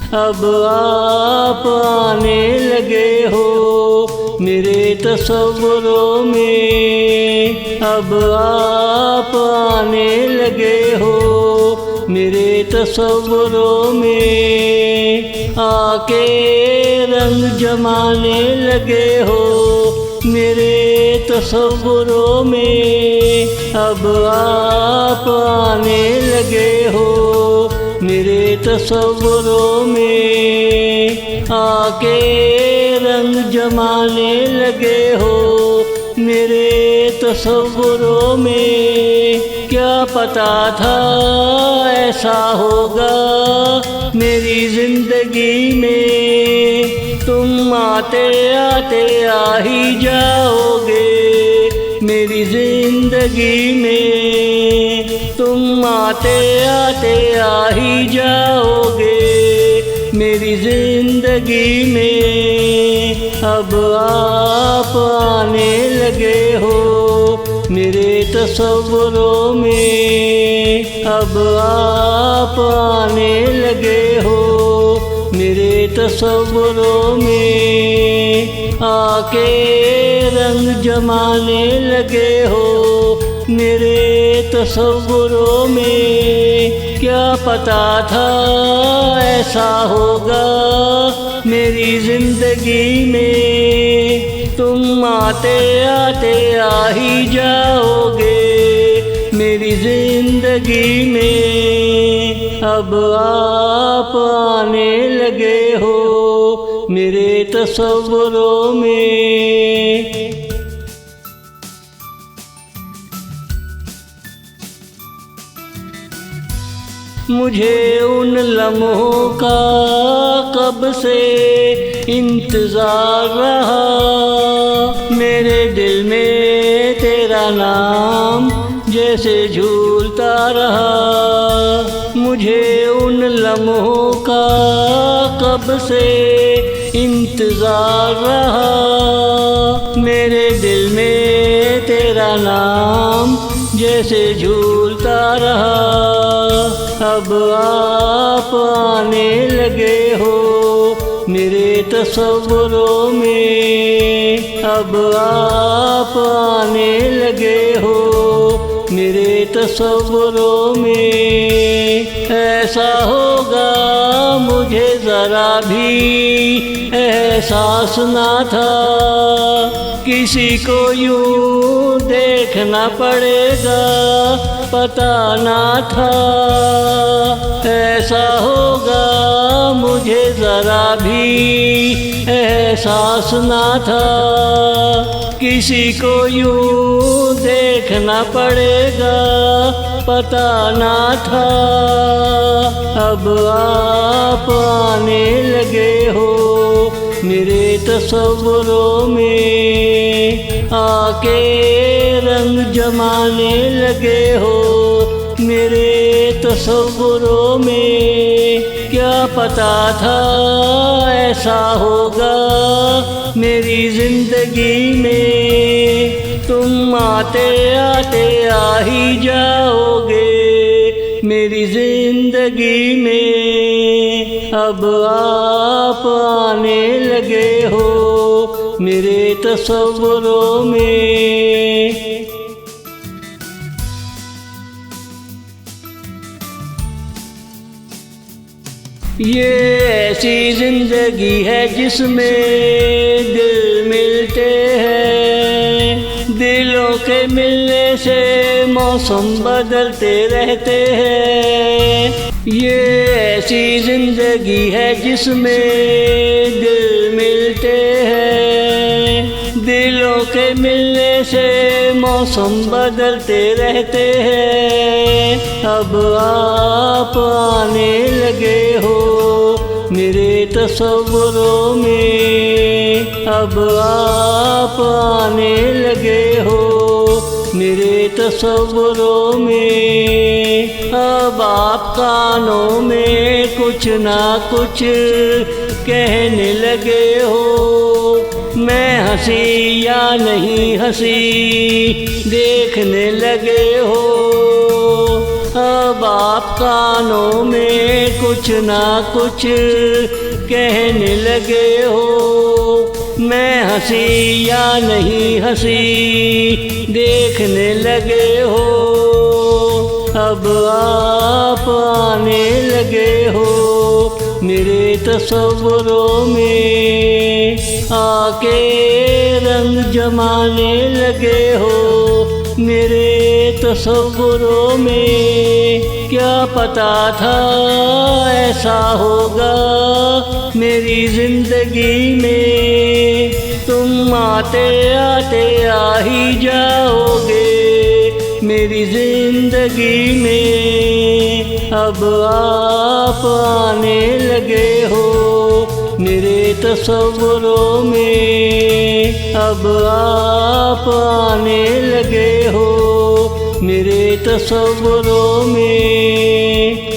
अब आप आने लगे हो मेरे तसव्वुरों में, अब आप आने लगे हो मेरे तसव्वुरों में, आके रंग जमाने लगे हो मेरे तसव्वुरों में, अब आप आने लगे हो मेरे तसव्वुरों में, आके रंग जमाने लगे हो मेरे तसव्वुरों में। क्या पता था ऐसा होगा मेरी जिंदगी में, तुम आते आते आ ही जाओगे मेरी जिंदगी में, तुम आते आते आ ही जाओगे मेरी जिंदगी में। अब आप आने लगे हो मेरे तसव्वुरों में, अब आप आने लगे हो मेरे तसव्वुरों में, आके रंग जमाने लगे हो मेरे तसव्वुरों में। क्या पता था ऐसा होगा मेरी जिंदगी में, तुम आते आते आ ही जाओगे मेरी जिंदगी में। अब आप आने लगे हो मेरे तसव्वुरों में। मुझे उन लम्हों का कब से इंतज़ार रहा, मेरे दिल में तेरा नाम जैसे झूलता रहा। मुझे उन लम्हों का कब से इंतज़ार रहा, मेरे दिल में तेरा नाम जैसे झूलता रहा। अब आप आने लगे हो मेरे तसव्वुरों में, अब आप आने लगे हो मेरे तसव्वुरों में। ऐसा होगा मुझे ज़रा भी एहसास ना था, किसी को यूं देखना पड़ेगा पता ना था। ऐसा होगा मुझे ज़रा भी एहसास ना था, किसी को यूं देखना पड़ेगा पता ना था। अब आप आने लगे हो मेरे तसव्वुरों में, आके रंग जमाने लगे हो मेरे तसव्वुरों में। क्या पता था ऐसा होगा मेरी जिंदगी में, तुम आते आते आ ही जाओगे मेरी जिंदगी में। अब आप आने लगे हो मेरे तसव्वुरों में। ये ऐसी जिंदगी है जिसमें दिल मिलते हैं, दिलों के मिलने से मौसम बदलते रहते हैं। ये ऐसी जिंदगी है जिसमें दिल मिलते हैं, दिलों के मिलने से मौसम बदलते रहते हैं। अब आप आने लगे हो मेरे तसव्वुरों में, अब आप आने लगे हो मेरे तसव्वुरों में। अब आप कानों में कुछ ना कुछ कहने लगे हो, मैं हंसी या नहीं हंसी देखने लगे हो। अब आप कानों में कुछ ना कुछ कहने लगे हो। मैं हंसी या नहीं हंसी देखने लगे हो। अब आप आने लगे हो मेरे तस्वुरों में, आके रंग जमाने लगे हो मेरे तस्वुरों में। क्या पता था ऐसा होगा मेरी जिंदगी में, तुम आते आते आ ही जाओगे मेरी जिंदगी में। अब आप आने लगे हो मेरे तस्वुरों में, अब आप आने लगे हो मेरे तस्वुरों में।